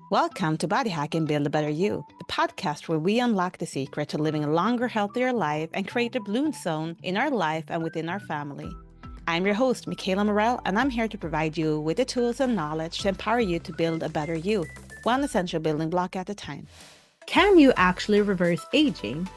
Welcome to BodyHack and Build a Better You, the podcast where we unlock the secret to living a longer, healthier life and create a bloom zone in our life and within our family. I'm your host, Michaela Morell, and I'm here to provide you with the tools and knowledge to empower you to build a better you, one essential building block at a time. Can you actually reverse aging?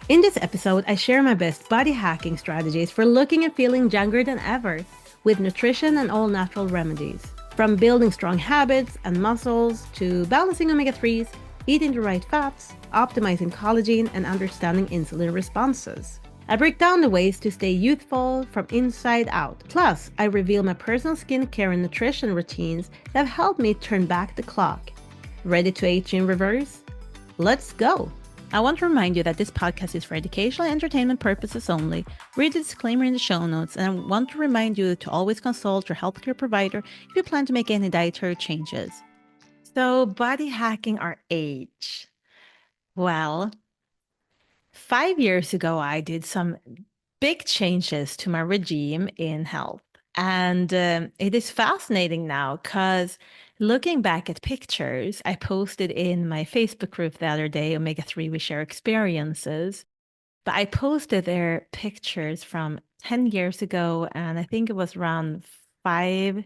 In this episode, I share my best body hacking strategies for looking and feeling younger than ever, with nutrition and all natural remedies. From building strong habits and muscles to balancing omega-3s, eating the right fats, optimizing collagen, and understanding insulin responses. I break down the ways to stay youthful from inside out. Plus, I reveal my personal skincare and nutrition routines that have helped me turn back the clock. Ready to age in reverse? Let's go! I want to remind you that this podcast is for educational and entertainment purposes only. Read the disclaimer in the show notes, and I want to remind you to always consult your healthcare provider if you plan to make any dietary changes. So, body hacking our age. Well, 5 years ago, I did some big changes to my regime in health. And it is fascinating now because looking back at pictures I posted in my Facebook group the other day, Omega-3 We Share Experiences, but I posted their pictures from 10 years ago, and I think it was around 5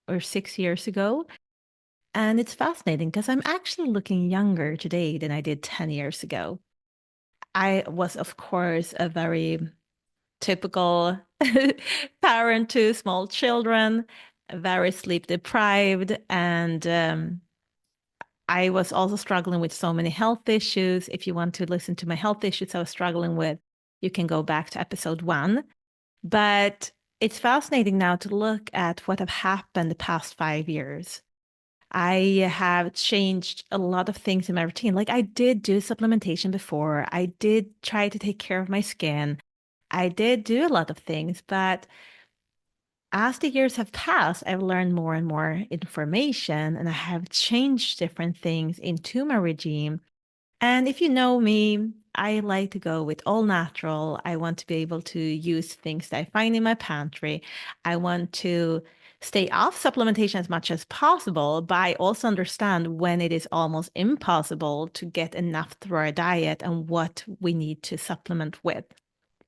or 6 years ago. And it's fascinating because I'm actually looking younger today than I did 10 years ago. I was, of course, a very typical parent to small children, very sleep deprived, and I was also struggling with so many health issues. If you want to listen to my health issues I was struggling with, you can go back to episode 1. But it's fascinating now to look at what have happened the past 5 years. I have changed a lot of things in my routine. Like I did do supplementation before. I did try to take care of my skin. I did do a lot of things, but as the years have passed, I've learned more and more information and I have changed different things into my regime. And if you know me, I like to go with all natural. I want to be able to use things that I find in my pantry. I want to stay off supplementation as much as possible, but I also understand when it is almost impossible to get enough through our diet and what we need to supplement with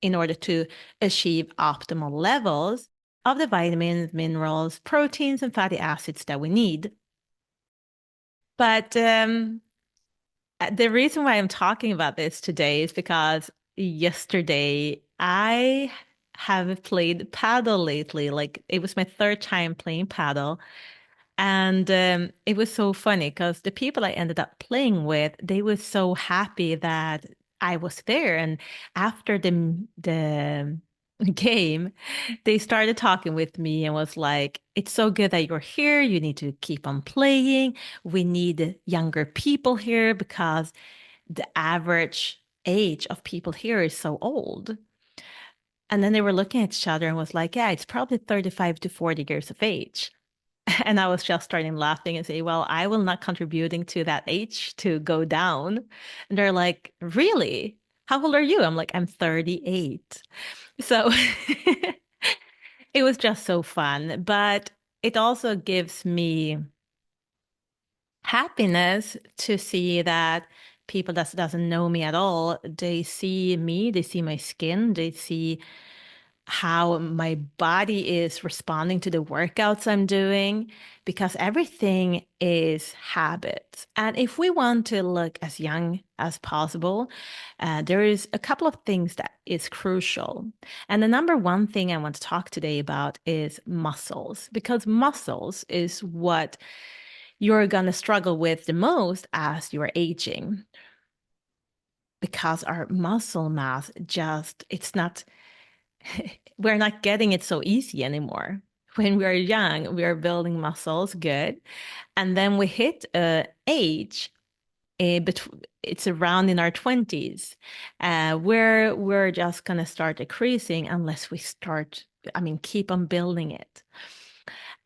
in order to achieve optimal levels of the vitamins, minerals, proteins, and fatty acids that we need. But the reason why I'm talking about this today is because yesterday I have played paddle lately. Like it was my third time playing paddle. And it was so funny because the people I ended up playing with, they were so happy that I was there. And after the game, they started talking with me and was like, "It's so good that you're here. You need to keep on playing. We need younger people here because the average age of people here is so old." And then they were looking at each other and was like, "Yeah, it's probably 35 to 40 years of age." And I was just starting laughing and say, "Well, I will not contributing to that age to go down." And they're like, "Really? How old are you?" I'm like, "I'm 38." So it was just so fun, but it also gives me happiness to see that people that doesn't know me at all, they see me, they see my skin, they see how my body is responding to the workouts I'm doing, because everything is habits. And if we want to look as young as possible, there is a couple of things that is crucial. And the number one thing I want to talk today about is muscles, because muscles is what you're going to struggle with the most as you're aging. Because our muscle mass just, it's not we're not getting it so easy anymore. When we are young, we are building muscles, good. And then we hit a age, it's around in our 20s, where we're just going to start decreasing unless we start, keep on building it.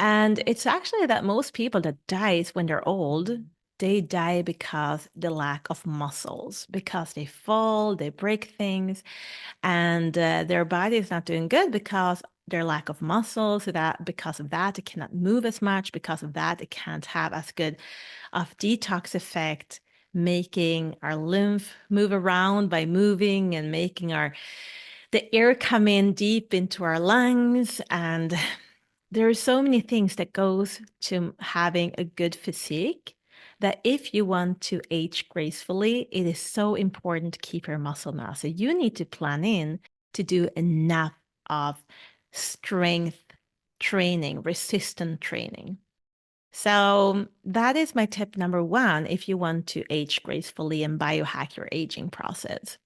And it's actually that most people that dies when they're old, they die because the lack of muscles, because they fall, they break things, and their body is not doing good because their lack of muscle, so that because of that, it cannot move as much. Because of that, it can't have as good of detox effect, making our lymph move around by moving and making the air come in deep into our lungs. And there are so many things that goes to having a good physique that if you want to age gracefully, it is so important to keep your muscle mass. So you need to plan in to do enough of strength training, resistant training. So that is my tip number one if you want to age gracefully and biohack your aging process.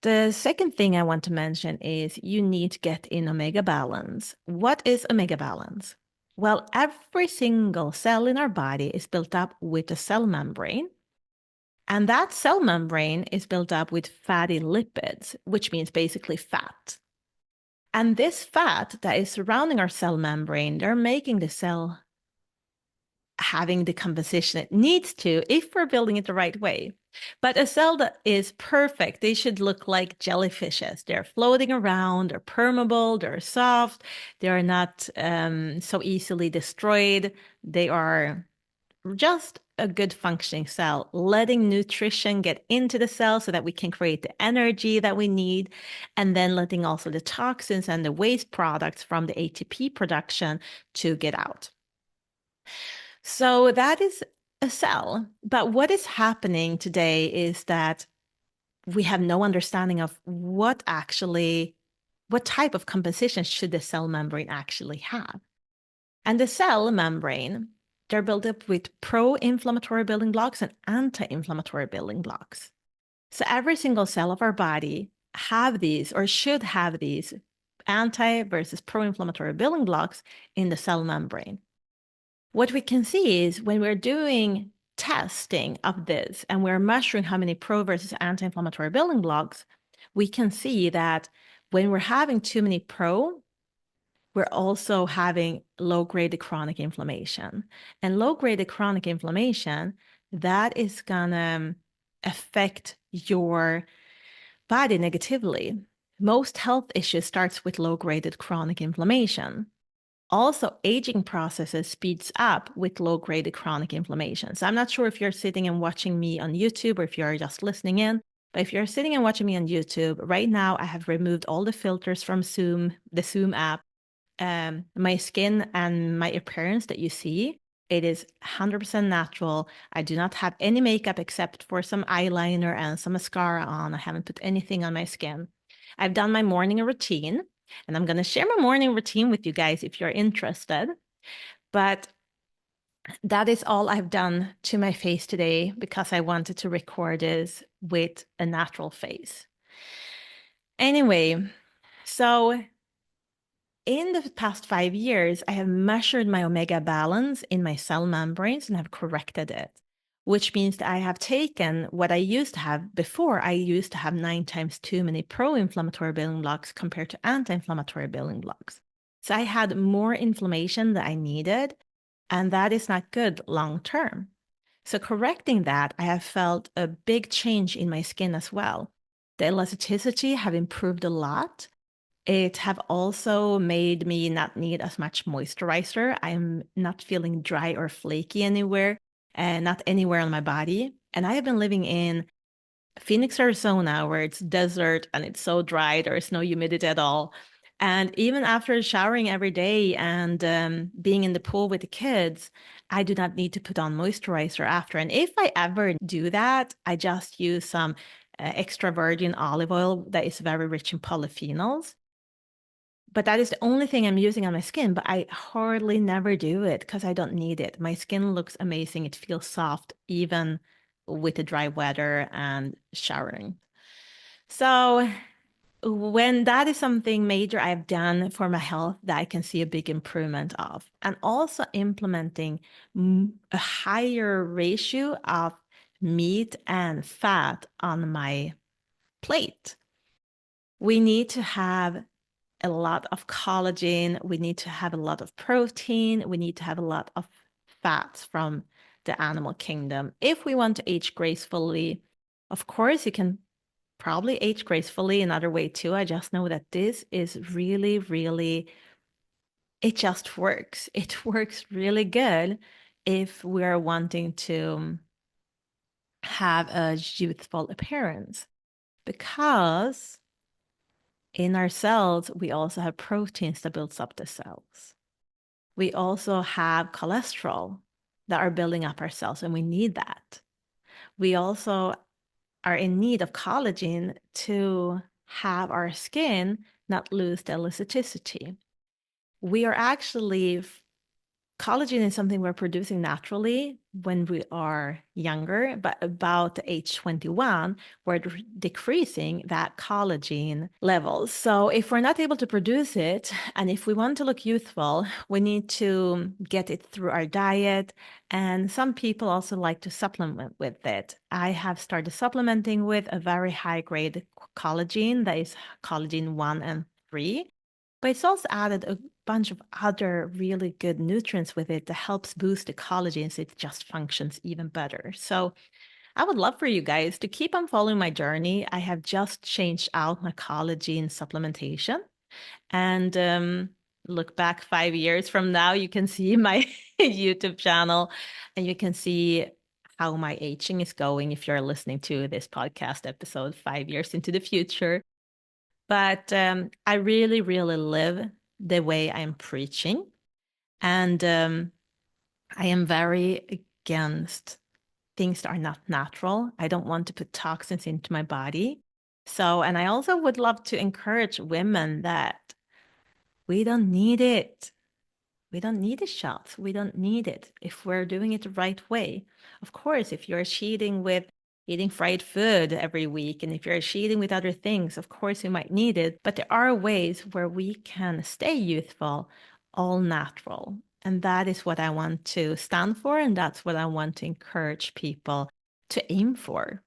The second thing I want to mention is you need to get in omega balance. What is omega balance? Well, every single cell in our body is built up with a cell membrane. And that cell membrane is built up with fatty lipids, which means basically fat. And this fat that is surrounding our cell membrane, they're making the cell having the composition it needs to if we're building it the right way. But a cell that is perfect, they should look like jellyfishes. They're floating around, they're permeable, they're soft, they are not so easily destroyed. They are just a good functioning cell, letting nutrition get into the cell so that we can create the energy that we need, and then letting also the toxins and the waste products from the ATP production to get out. So that is a cell. But what is happening today is that we have no understanding of what type of composition should the cell membrane actually have. And the cell membrane, they're built up with pro-inflammatory building blocks and anti-inflammatory building blocks. So every single cell of our body have these or should have these anti versus pro-inflammatory building blocks in the cell membrane. What we can see is when we're doing testing of this and we're measuring how many pro versus anti-inflammatory building blocks, we can see that when we're having too many pro, we're also having low-grade chronic inflammation. And low-grade chronic inflammation, that is gonna affect your body negatively. Most health issues starts with low-grade chronic inflammation. Also, aging processes speeds up with low-grade chronic inflammation. So I'm not sure if you're sitting and watching me on YouTube or if you're just listening in, but if you're sitting and watching me on YouTube, right now I have removed all the filters from Zoom, the Zoom app. My skin and my appearance that you see, it is 100% natural. I do not have any makeup except for some eyeliner and some mascara on. I haven't put anything on my skin. I've done my morning routine. And I'm going to share my morning routine with you guys if you're interested. But that is all I've done to my face today because I wanted to record this with a natural face. Anyway, so in the past 5 years, I have measured my omega balance in my cell membranes and have corrected it, which means that I have taken what I used to have before. I used to have 9 times too many pro-inflammatory building blocks compared to anti-inflammatory building blocks. So I had more inflammation than I needed, and that is not good long term. So correcting that, I have felt a big change in my skin as well. The elasticity have improved a lot. It have also made me not need as much moisturizer. I'm not feeling dry or flaky anywhere, and not anywhere on my body. And I have been living in Phoenix, Arizona, where it's desert and it's so dry, there is no humidity at all. And even after showering every day and being in the pool with the kids, I do not need to put on moisturizer after. And if I ever do that, I just use some extra virgin olive oil that is very rich in polyphenols. But that is the only thing I'm using on my skin, but I hardly never do it because I don't need it. My skin looks amazing. It feels soft, even with the dry weather and showering. So when that is something major I've done for my health that I can see a big improvement of, and also implementing a higher ratio of meat and fat on my plate. We need to have a lot of collagen. We need to have a lot of protein. We need to have a lot of fats from the animal kingdom. If we want to age gracefully, of course, you can probably age gracefully another way too. I just know that this is really, really, it just works. It works really good if we're wanting to have a youthful appearance, because in our cells, we also have proteins that builds up the cells. We also have cholesterol that are building up our cells, and we need that. We also are in need of collagen to have our skin not lose the elasticity. We are actually Collagen is something we're producing naturally when we are younger, but about age 21, we're decreasing that collagen levels. So if we're not able to produce it, and if we want to look youthful, we need to get it through our diet. And some people also like to supplement with it. I have started supplementing with a very high grade collagen, that is collagen 1 and 3. But it's also added a bunch of other really good nutrients with it that helps boost the collagen so it just functions even better. So I would love for you guys to keep on following my journey. I have just changed out my collagen supplementation. And look back 5 years from now, you can see my YouTube channel and you can see how my aging is going if you're listening to this podcast episode 5 years into the future. But I really, really live the way I'm preaching. And I am very against things that are not natural. I don't want to put toxins into my body. So, and I also would love to encourage women that we don't need it. We don't need the shots. We don't need it if we're doing it the right way. Of course, if you're cheating with eating fried food every week, and if you're cheating with other things, of course, you might need it. But there are ways where we can stay youthful, all natural. And that is what I want to stand for. And that's what I want to encourage people to aim for.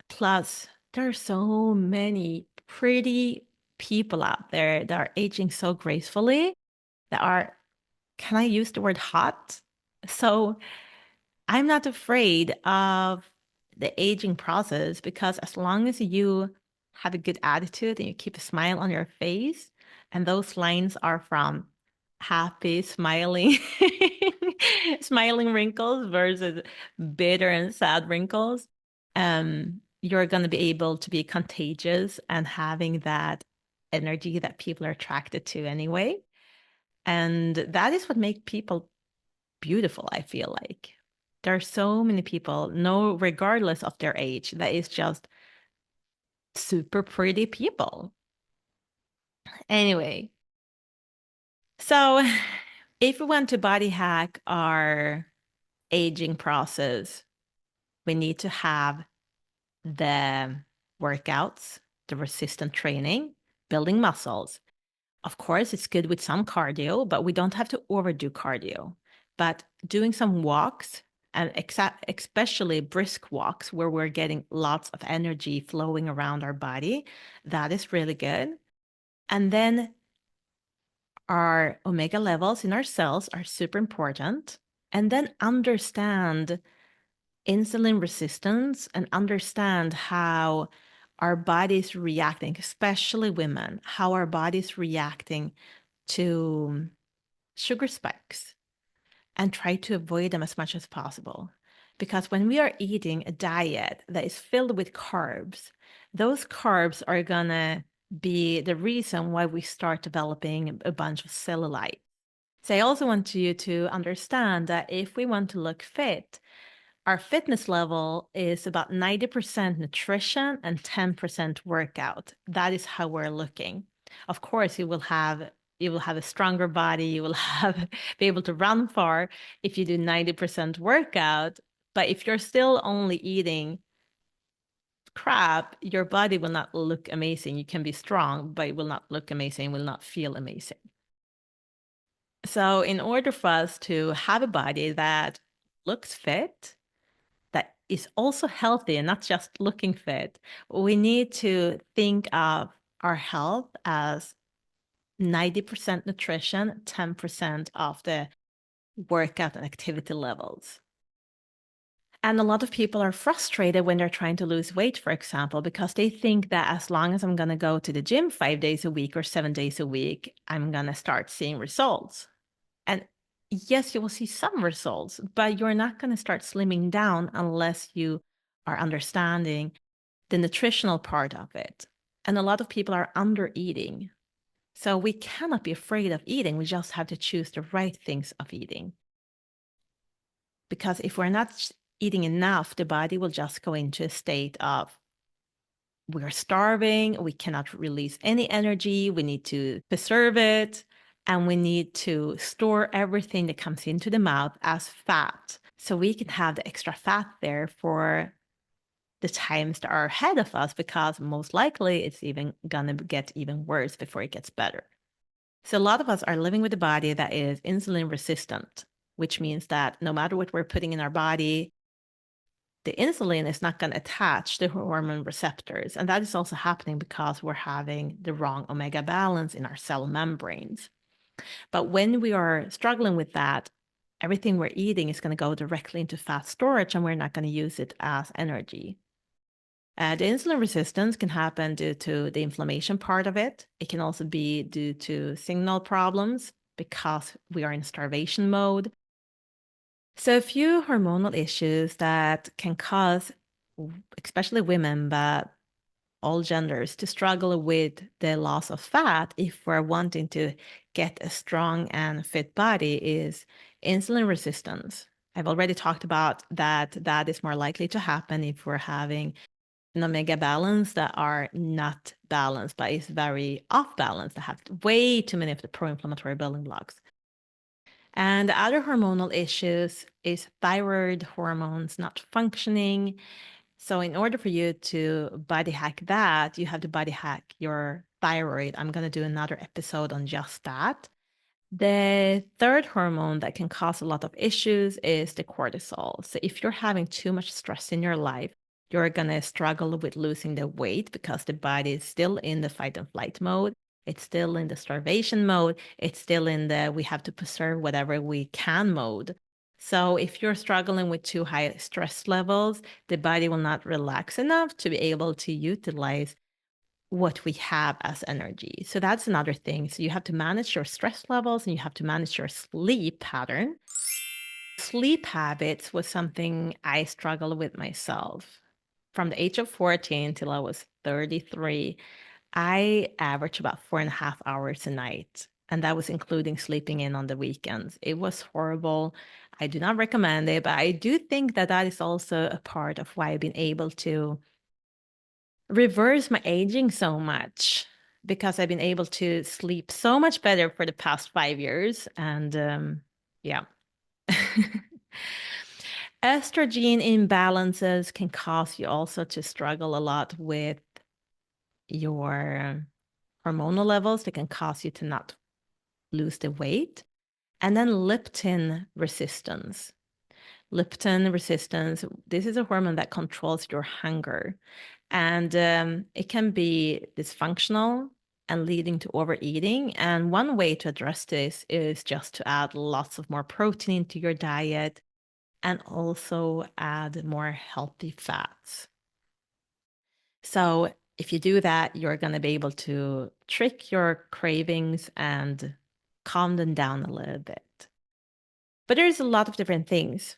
Plus, there are so many pretty people out there that are aging so gracefully, that are, can I use the word hot? So I'm not afraid of the aging process, because as long as you have a good attitude and you keep a smile on your face, and those lines are from happy, smiling, smiling wrinkles versus bitter and sad wrinkles, you're going to be able to be contagious and having that energy that people are attracted to anyway. And that is what makes people beautiful, I feel like. There are so many people, no, regardless of their age, that is just super pretty people. Anyway, so if we want to body hack our aging process, we need to have the workouts, the resistant training, building muscles. Of course, it's good with some cardio, but we don't have to overdo cardio. But doing some walks, and especially brisk walks where we're getting lots of energy flowing around our body, that is really good. And then our omega levels in our cells are super important. And then understand insulin resistance and understand how our body's reacting, especially women, how our body's reacting to sugar spikes, and try to avoid them as much as possible. Because when we are eating a diet that is filled with carbs, those carbs are gonna be the reason why we start developing a bunch of cellulite. So I also want you to understand that if we want to look fit, our fitness level is about 90% nutrition and 10% workout. That is how we're looking. Of course, you will have a stronger body, you will have be able to run far if you do 90% workout. But if you're still only eating crap, your body will not look amazing. You can be strong, but it will not look amazing, will not feel amazing. So in order for us to have a body that looks fit, that is also healthy and not just looking fit, we need to think of our health as 90% nutrition, 10% of the workout and activity levels. And a lot of people are frustrated when they're trying to lose weight, for example, because they think that as long as I'm going to go to the gym 5 days a week or 7 days a week, I'm going to start seeing results. And yes, you will see some results, but you're not going to start slimming down unless you are understanding the nutritional part of it. And a lot of people are under eating. So we cannot be afraid of eating. We just have to choose the right things of eating. Because if we're not eating enough, the body will just go into a state of we're starving, we cannot release any energy, we need to preserve it, and we need to store everything that comes into the mouth as fat. So we can have the extra fat there for the times that are ahead of us, because most likely it's even gonna get even worse before it gets better. So a lot of us are living with a body that is insulin resistant, which means that no matter what we're putting in our body, the insulin is not going to attach the hormone receptors. And that is also happening because we're having the wrong omega balance in our cell membranes. But when we are struggling with that, everything we're eating is going to go directly into fat storage, and we're not going to use it as energy. The insulin resistance can happen due to the inflammation part of it. It can also be due to signal problems because we are in starvation mode. So a few hormonal issues that can cause, especially women, but all genders, to struggle with the loss of fat if we're wanting to get a strong and fit body is insulin resistance. I've already talked about that. That is more likely to happen if we're having an omega balance that are not balanced, but is very off balance, that have way too many of the pro-inflammatory building blocks. And the other hormonal issues is thyroid hormones not functioning. So in order for you to body hack that, you have to body hack your thyroid. I'm going to do another episode on just that. The third hormone that can cause a lot of issues is the cortisol. So if you're having too much stress in your life, you're going to struggle with losing the weight because the body is still in the fight and flight mode. It's still in the starvation mode. It's still in the we have to preserve whatever we can mode. So if you're struggling with too high stress levels, the body will not relax enough to be able to utilize what we have as energy. So that's another thing. So you have to manage your stress levels and you have to manage your sleep pattern. Sleep habits was something I struggled with myself. From the age of 14 till I was 33, I averaged about 4.5 hours a night. And that was including sleeping in on the weekends. It was horrible. I do not recommend it, but I do think that that is also a part of why I've been able to reverse my aging so much, because I've been able to sleep so much better for the past 5 years. And yeah. Estrogen imbalances can cause you also to struggle a lot with your hormonal levels. They can cause you to not lose the weight. And then leptin resistance. Leptin resistance, this is a hormone that controls your hunger. And it can be dysfunctional and leading to overeating. And one way to address this is just to add lots of more protein into your diet and also add more healthy fats. So if you do that, you're going to be able to trick your cravings and calm them down a little bit. But there's a lot of different things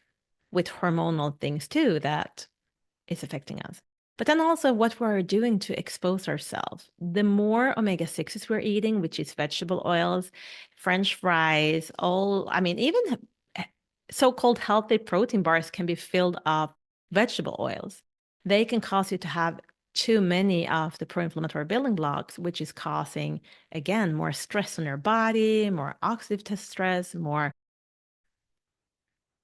with hormonal things too that is affecting us. But then also what we're doing to expose ourselves. The more omega-6s we're eating, which is vegetable oils, French fries, even so-called healthy protein bars can be filled of vegetable oils. They can cause you to have too many of the pro-inflammatory building blocks, which is causing, again, more stress on your body, more oxidative stress,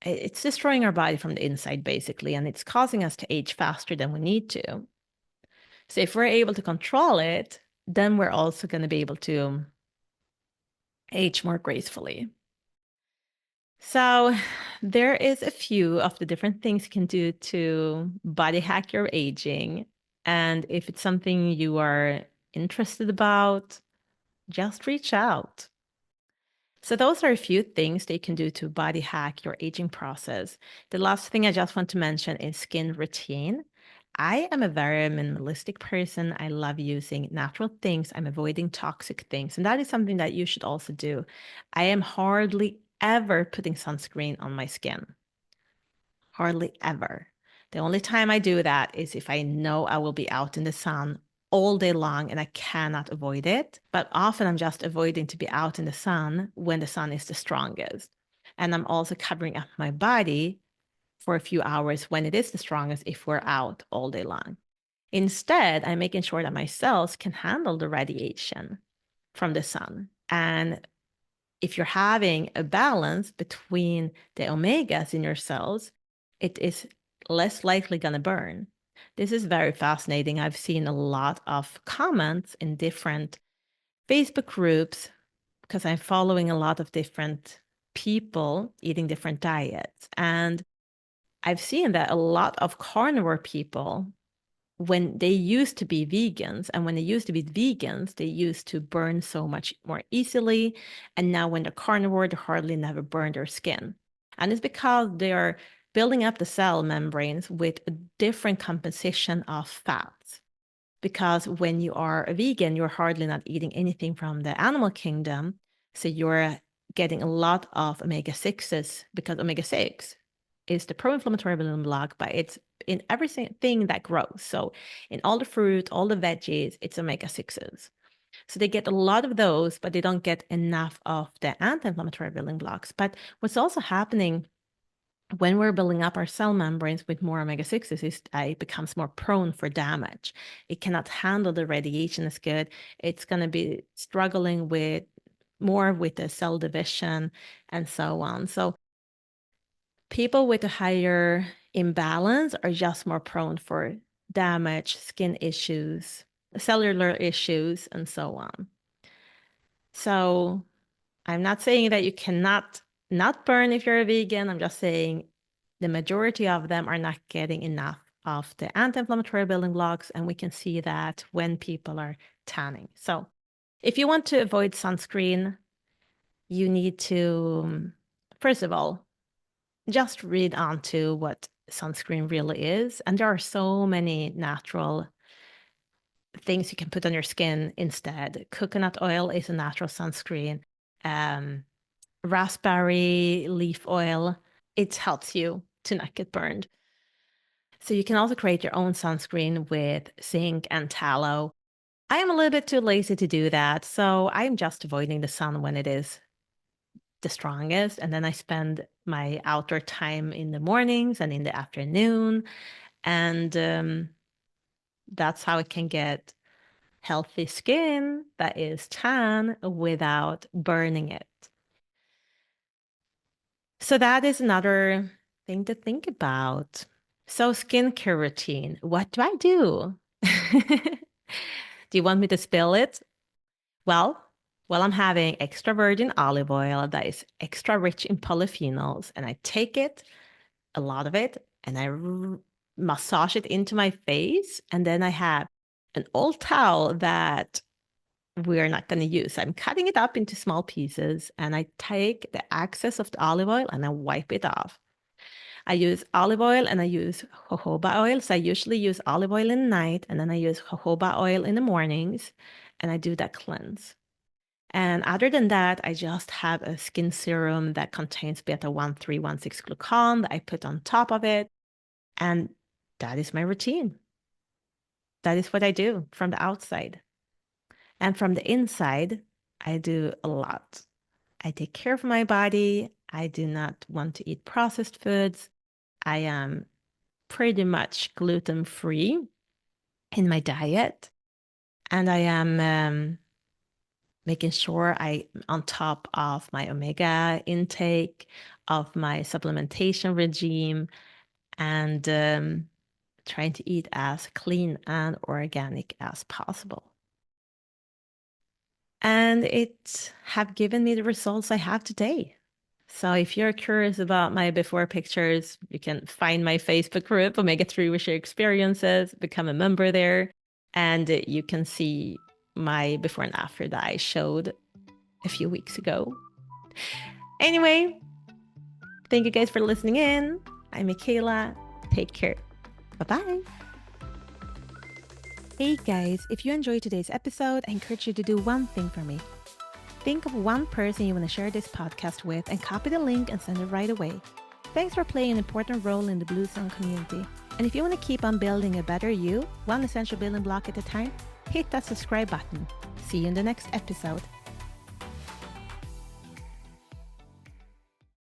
it's destroying our body from the inside, basically, and it's causing us to age faster than we need to. So if we're able to control it, then we're also going to be able to age more gracefully. So there is a few of the different things you can do to body hack your aging. And if it's something you are interested about, just reach out. So those are a few things that you can do to body hack your aging process. The last thing I just want to mention is skin routine. I am a very minimalistic person. I love using natural things. I'm avoiding toxic things. And that is something that you should also do. I am hardly ever putting sunscreen on my skin. Hardly ever. The only time I do that is if I know I will be out in the sun all day long and I cannot avoid it. But often I'm just avoiding to be out in the sun when the sun is the strongest. And I'm also covering up my body for a few hours when it is the strongest if we're out all day long. Instead, I'm making sure that my cells can handle the radiation from the sun. And if you're having a balance between the omegas in your cells, it is less likely going to burn. This is very fascinating. I've seen a lot of comments in different Facebook groups because I'm following a lot of different people eating different diets. And I've seen that a lot of carnivore people, when they used to be vegans, and when they used to be vegans, they used to burn so much more easily. And now when they're carnivore, they hardly never burn their skin. And it's because they are building up the cell membranes with a different composition of fats. Because when you are a vegan, you're hardly not eating anything from the animal kingdom. So you're getting a lot of omega-6s because omega-6 is the pro-inflammatory building block, but it's in everything that grows. So in all the fruit, all the veggies, it's omega-6s. So they get a lot of those, but they don't get enough of the anti-inflammatory building blocks. But what's also happening when we're building up our cell membranes with more omega-6s, it becomes more prone for damage. It cannot handle the radiation as good. It's going to be struggling with more with the cell division and so on. So people with a higher imbalance are just more prone for damage, skin issues, cellular issues, and so on. So I'm not saying that you cannot not burn if you're a vegan. I'm just saying the majority of them are not getting enough of the anti-inflammatory building blocks, and we can see that when people are tanning. So if you want to avoid sunscreen, you need to, first of all, just read on to what sunscreen really is. And there are so many natural things you can put on your skin instead. Coconut oil is a natural sunscreen. Raspberry leaf oil, it helps you to not get burned. So you can also create your own sunscreen with zinc and tallow. I am a little bit too lazy to do that, so I'm just avoiding the sun when it is the strongest. And then I spend my outdoor time in the mornings and in the afternoon. And that's how I can get healthy skin that is tan without burning it. So that is another thing to think about. So skincare routine, what do I do? Do you want me to spill it? Well, I'm having extra virgin olive oil that is extra rich in polyphenols, and I take it, a lot of it, and I massage it into my face, and then I have an old towel that we're not going to use. I'm cutting it up into small pieces, and I take the excess of the olive oil and I wipe it off. I use olive oil and I use jojoba oil. So I usually use olive oil in the night, and then I use jojoba oil in the mornings, and I do that cleanse. And other than that, I just have a skin serum that contains beta-1316-glucan that I put on top of it. And that is my routine. That is what I do from the outside. And from the inside, I do a lot. I take care of my body. I do not want to eat processed foods. I am pretty much gluten-free in my diet. And I am making sure I'm on top of my omega intake, of my supplementation regime, and trying to eat as clean and organic as possible. And it have given me the results I have today. So if you're curious about my before pictures, you can find my Facebook group, Omega-3 We Share Experiences, become a member there, and you can see my before and after that I showed a few weeks ago. Anyway, thank you guys for listening in. I'm Michaela. Take care. Bye-bye. Hey guys, if you enjoyed today's episode, I encourage you to do one thing for me. Think of one person you want to share this podcast with and copy the link and send it right away. Thanks for playing an important role in the Blue Zone community. And if you want to keep on building a better you, one essential building block at a time, hit that subscribe button. See you in the next episode.